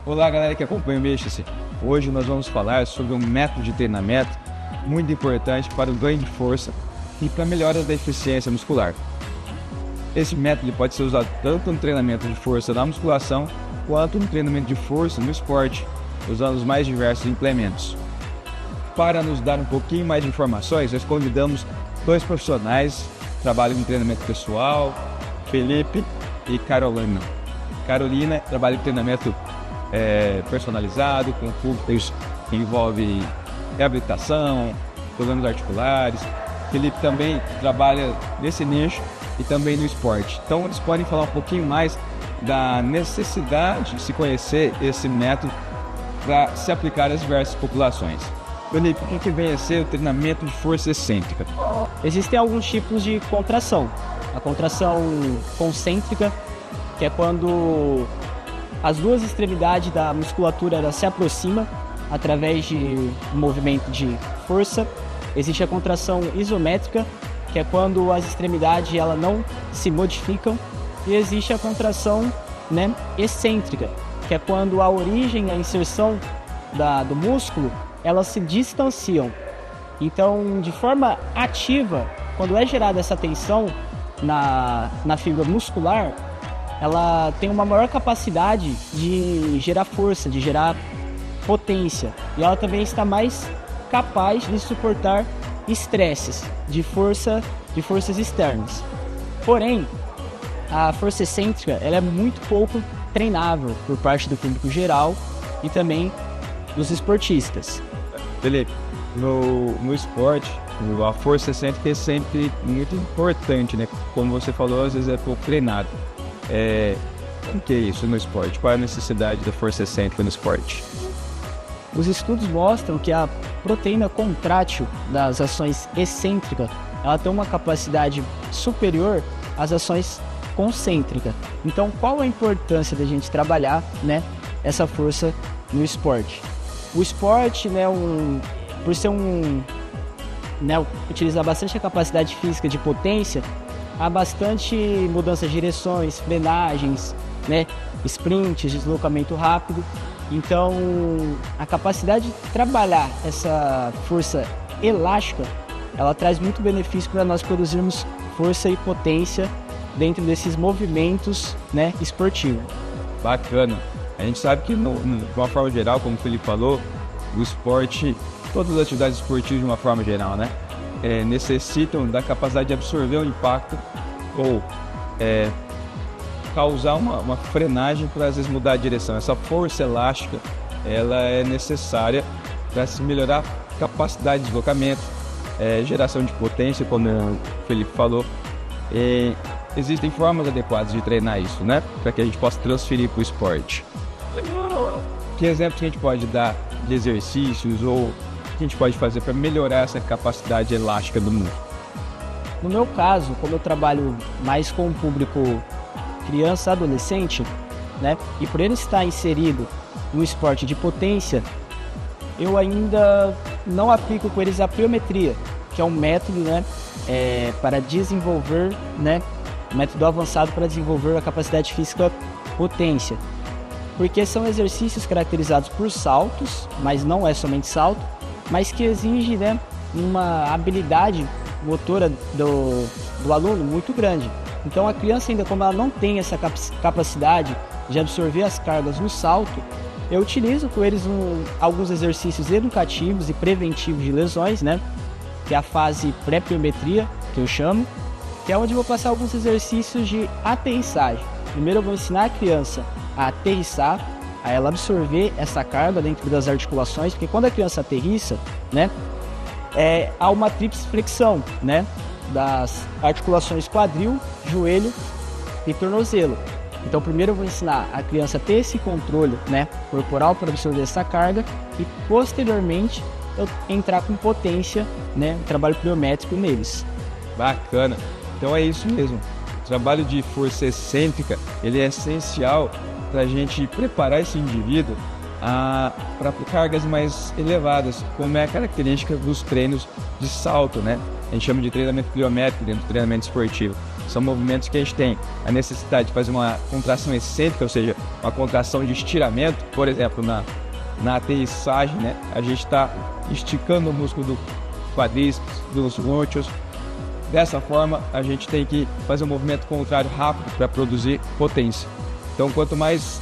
Olá, galera que acompanha o Mexa-se. Hoje nós vamos falar sobre um método de treinamento muito importante para o ganho de força e para a melhora da eficiência muscular. Esse método pode ser usado tanto no treinamento de força na musculação quanto no treinamento de força no esporte, usando os mais diversos implementos. Para nos dar um pouquinho mais de informações, nós convidamos dois profissionais que trabalham em treinamento pessoal, Felipe e Carolina. Carolina trabalha em treinamento personalizado, com cursos que envolve reabilitação, problemas articulares. Felipe também trabalha nesse nicho e também no esporte. Então eles podem falar um pouquinho mais da necessidade de se conhecer esse método para se aplicar às diversas populações. Felipe, o que vem a ser o treinamento de força excêntrica? Existem alguns tipos de contração. A contração concêntrica, que é quando as duas extremidades da musculatura ela se aproximam através de um movimento de força. Existe a contração isométrica, que é quando as extremidades ela não se modificam. E existe a contração excêntrica, que é quando a origem e a inserção do músculo elas se distanciam. Então, de forma ativa, quando é gerada essa tensão na fibra muscular, ela tem uma maior capacidade de gerar força, de gerar potência. E ela também está mais capaz de suportar estresses de forças externas. Porém, a força excêntrica ela é muito pouco treinável por parte do público geral e também dos esportistas. Felipe, no esporte, a força excêntrica é sempre muito importante, né? Como você falou, às vezes é pouco treinado. O que é isso no esporte? Qual é a necessidade da força excêntrica no esporte? Os estudos mostram que a proteína contrátil das ações excêntricas ela tem uma capacidade superior às ações concêntricas. Então, qual a importância da gente trabalhar, essa força no esporte? O esporte, por ser utilizar bastante a capacidade física de potência, há bastante mudança de direções, frenagens, sprints, deslocamento rápido. Então, a capacidade de trabalhar essa força elástica, ela traz muito benefício para nós produzirmos força e potência dentro desses movimentos, esportivos. Bacana. A gente sabe que, de uma forma geral, como o Felipe falou, o esporte, todas as atividades esportivas de uma forma geral, necessitam da capacidade de absorver o impacto ou causar uma frenagem para às vezes mudar a direção. Essa força elástica ela é necessária para se melhorar a capacidade de deslocamento, geração de potência, como o Felipe falou. Existem formas adequadas de treinar isso, para que a gente possa transferir para o esporte. Que exemplos que a gente pode dar de exercícios ou que a gente pode fazer para melhorar essa capacidade elástica do músculo? No meu caso, como eu trabalho mais com o público criança, adolescente, e por ele estar inserido no esporte de potência, eu ainda não aplico com eles a pliometria, que é um método, para desenvolver, um método avançado para desenvolver a capacidade física potência. Porque são exercícios caracterizados por saltos, mas não é somente salto, mas que exige uma habilidade motora do aluno muito grande. Então a criança ainda, como ela não tem essa capacidade de absorver as cargas no salto, eu utilizo com eles alguns exercícios educativos e preventivos de lesões, que é a fase pré-pliometria, que eu chamo, que é onde eu vou passar alguns exercícios de aterrissagem. Primeiro eu vou ensinar a criança a aterrissar, a ela absorver essa carga dentro das articulações, porque quando a criança aterrissa, há uma tríplice flexão, das articulações quadril, joelho e tornozelo. Então primeiro eu vou ensinar a criança a ter esse controle, corporal para absorver essa carga e posteriormente eu entrar com potência, trabalho pliométrico neles. Bacana. Então é isso mesmo. O trabalho de força excêntrica, ele é essencial para a gente preparar esse indivíduo para cargas mais elevadas, como é a característica dos treinos de salto, A gente chama de treinamento pliométrico dentro do treinamento esportivo. São movimentos que a gente tem a necessidade de fazer uma contração excêntrica, ou seja, uma contração de estiramento. Por exemplo, na aterrissagem, né, a gente está esticando o músculo do quadríceps, dos glúteos. Dessa forma, a gente tem que fazer um movimento contrário rápido para produzir potência. Então, quanto mais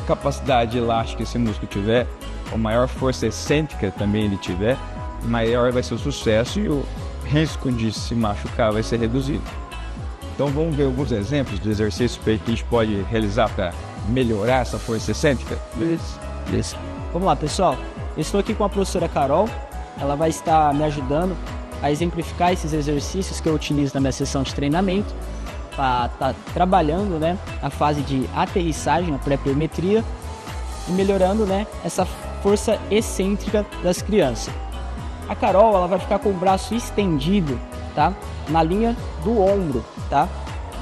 capacidade elástica esse músculo tiver, ou maior força excêntrica também ele tiver, maior vai ser o sucesso e o risco de se machucar vai ser reduzido. Então vamos ver alguns exemplos de exercícios que a gente pode realizar para melhorar essa força excêntrica? Isso. Vamos lá, pessoal. Eu estou aqui com a professora Carol. Ela vai estar me ajudando a exemplificar esses exercícios que eu utilizo na minha sessão de treinamento para estar trabalhando, né, a fase de aterrissagem, a pré-pliometria, e melhorando, né, essa força excêntrica das crianças. A Carol, ela vai ficar com o braço estendido, tá? Na linha do ombro, tá?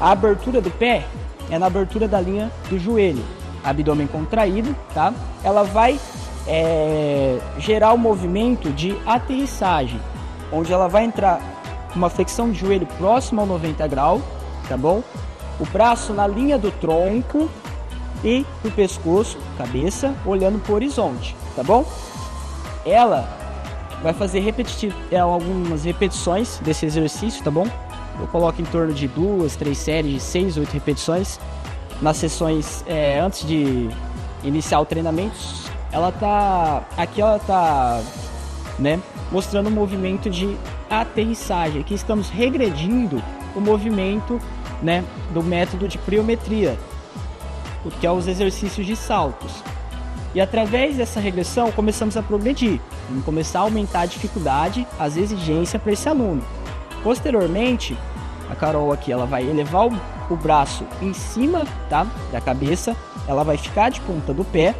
A abertura do pé é na abertura da linha do joelho. Abdômen contraído, tá? Ela vai gerar o movimento de aterrissagem, onde ela vai entrar uma flexão de joelho próxima ao 90 graus, tá bom? O braço na linha do tronco e o pescoço, cabeça, olhando para o horizonte, tá bom? Ela vai fazer algumas repetições desse exercício, tá bom? Eu coloco em torno de 2, 3 séries de 6, 8 repetições nas sessões antes de iniciar o treinamento. Ela tá né, mostrando um movimento de aterrissagem. Aqui estamos regredindo o movimento, né, do método de pliometria, que é os exercícios de saltos. E através dessa regressão começamos a progredir, vamos começar a aumentar a dificuldade, as exigências para esse aluno. Posteriormente, a Carol aqui, ela vai elevar o braço em cima, tá, da cabeça, ela vai ficar de ponta do pé,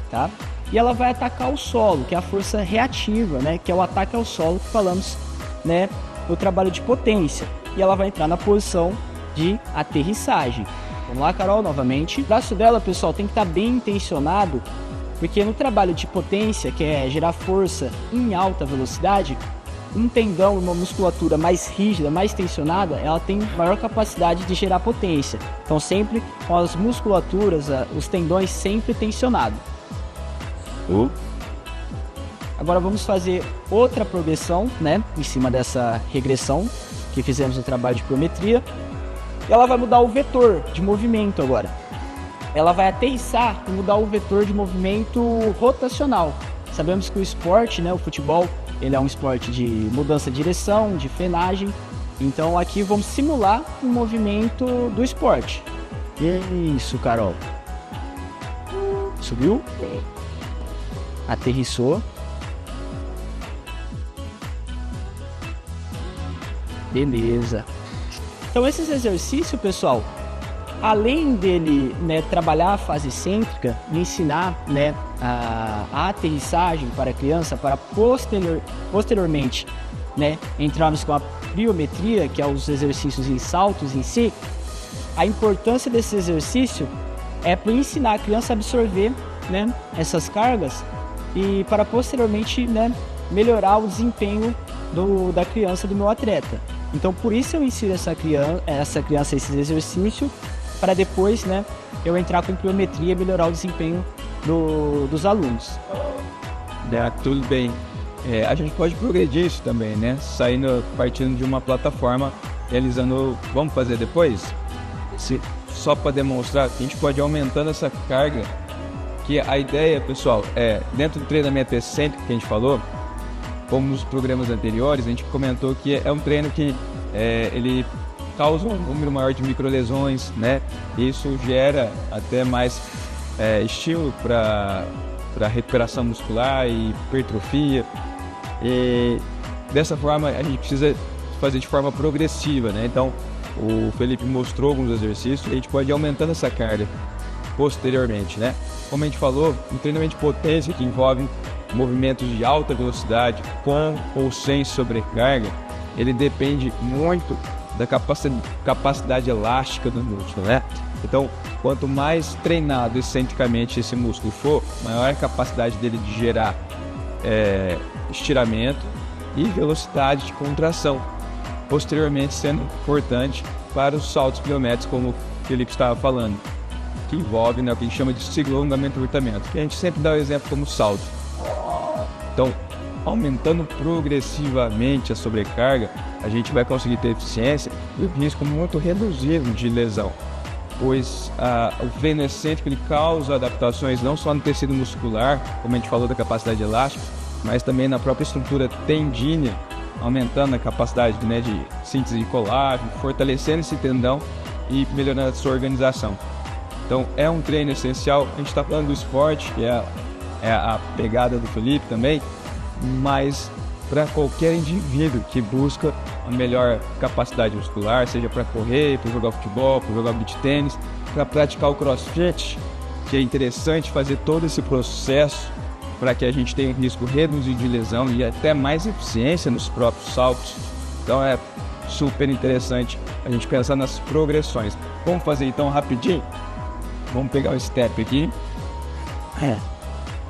tá, e ela vai atacar o solo, que é a força reativa, né, que é o ataque ao solo que falamos, né, no trabalho de potência. E ela vai entrar na posição de aterrissagem. Vamos lá, Carol, novamente. O braço dela, pessoal, tem que estar bem intencionado, porque no trabalho de potência, que é gerar força em alta velocidade, um tendão, uma musculatura mais rígida, mais tensionada, ela tem maior capacidade de gerar potência. Então, sempre com as musculaturas, os tendões sempre tensionados. Agora vamos fazer outra progressão, né, em cima dessa regressão que fizemos no trabalho de pliometria. E ela vai mudar o vetor de movimento agora. Ela vai aterrissar e mudar o vetor de movimento rotacional. Sabemos que o esporte, né, o futebol, ele é um esporte de mudança de direção, de frenagem. Então aqui vamos simular o movimento do esporte. Isso, Carol. Subiu. Aterrissou. Beleza. Então esses exercícios, pessoal, além dele, né, trabalhar a fase excêntrica, ensinar, né, a aterrissagem para a criança, para posteriormente, né, entrarmos com a pliometria, que é os exercícios em saltos em si, a importância desse exercício é para ensinar a criança a absorver, né, essas cargas e para posteriormente, né, melhorar o desempenho da criança, do meu atleta. Então por isso eu ensino essa criança esses exercícios, para depois, né, eu entrar com pliometria e melhorar o desempenho dos alunos. Tudo bem. A gente pode progredir isso também, né? Partindo de uma plataforma, realizando. Vamos fazer depois? Só para demonstrar que a gente pode ir aumentando essa carga. Que a ideia, pessoal, dentro do treinamento excêntrico que a gente falou, como nos programas anteriores, a gente comentou que é um treino que ele causa um número maior de microlesões, né? Isso gera até mais estímulo para recuperação muscular e hipertrofia. E dessa forma a gente precisa fazer de forma progressiva, né? Então o Felipe mostrou alguns exercícios e a gente pode ir aumentando essa carga posteriormente, né? Como a gente falou, um treinamento de potência que envolve movimentos de alta velocidade com ou sem sobrecarga, ele depende muito da capacidade elástica do músculo, né? Então, quanto mais treinado excentricamente esse músculo for, maior a capacidade dele de gerar estiramento e velocidade de contração, posteriormente sendo importante para os saltos pliométricos, como o Felipe estava falando, que envolve, né, o que a gente chama de ciclo, alongamento e encurtamento, que a gente sempre dá o exemplo como salto. Então, aumentando progressivamente a sobrecarga, a gente vai conseguir ter eficiência e o risco muito reduzido de lesão, pois o treino excêntrico ele causa adaptações não só no tecido muscular, como a gente falou da capacidade elástica, mas também na própria estrutura tendínea, aumentando a capacidade, né, de síntese de colágeno, fortalecendo esse tendão e melhorando a sua organização. Então é um treino essencial. A gente está falando do esporte, que é a pegada do Felipe também, mas para qualquer indivíduo que busca a melhor capacidade muscular, seja para correr, para jogar futebol, para jogar beach tênis, para praticar o crossfit, que é interessante fazer todo esse processo para que a gente tenha um risco reduzido de lesão e até mais eficiência nos próprios saltos. Então é super interessante a gente pensar nas progressões. Vamos fazer então rapidinho? Vamos pegar o step aqui.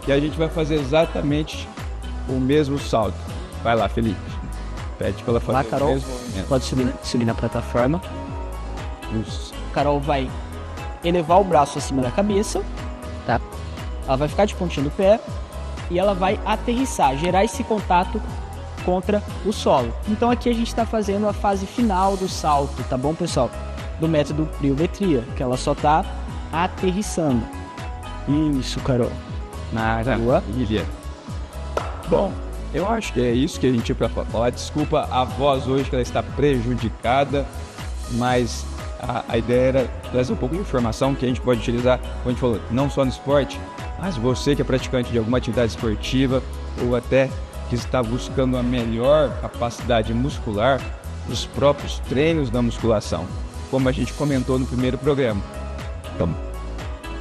E a gente vai fazer exatamente o mesmo salto. Vai lá, Felipe. Pede para ela fazer. Lá, Carol, o mesmo movimento. pode subir na plataforma. Isso. Carol vai elevar o braço acima da cabeça, tá? Ela vai ficar de pontinha do pé e ela vai aterrissar, gerar esse contato contra o solo. Então aqui a gente está fazendo a fase final do salto, tá bom, pessoal? Do método pliometria, que ela só tá aterrissando. Isso, Carol. Maravilha. Bom, eu acho que é isso que a gente tinha para falar. Desculpa a voz hoje que ela está prejudicada, mas a ideia era trazer um pouco de informação que a gente pode utilizar, como a gente falou, não só no esporte, mas você que é praticante de alguma atividade esportiva ou até que está buscando a melhor capacidade muscular nos próprios treinos da musculação, como a gente comentou no primeiro programa. Então,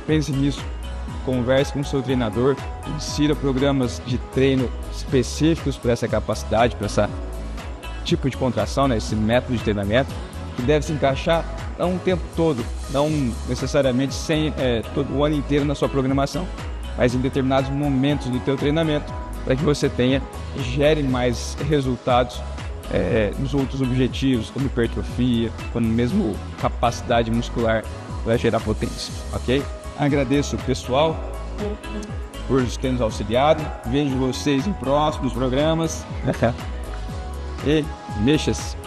pense nisso, converse com o seu treinador, insira programas de treino específicos para essa capacidade, para esse tipo de contração, né, esse método de treinamento, que deve se encaixar não o tempo todo, não necessariamente todo o ano inteiro na sua programação, mas em determinados momentos do teu treinamento, para que você gere mais resultados nos outros objetivos, como hipertrofia, como mesmo capacidade muscular para gerar potência, ok? Agradeço o pessoal por ter nos auxiliado, vejo vocês em próximos programas e mexas.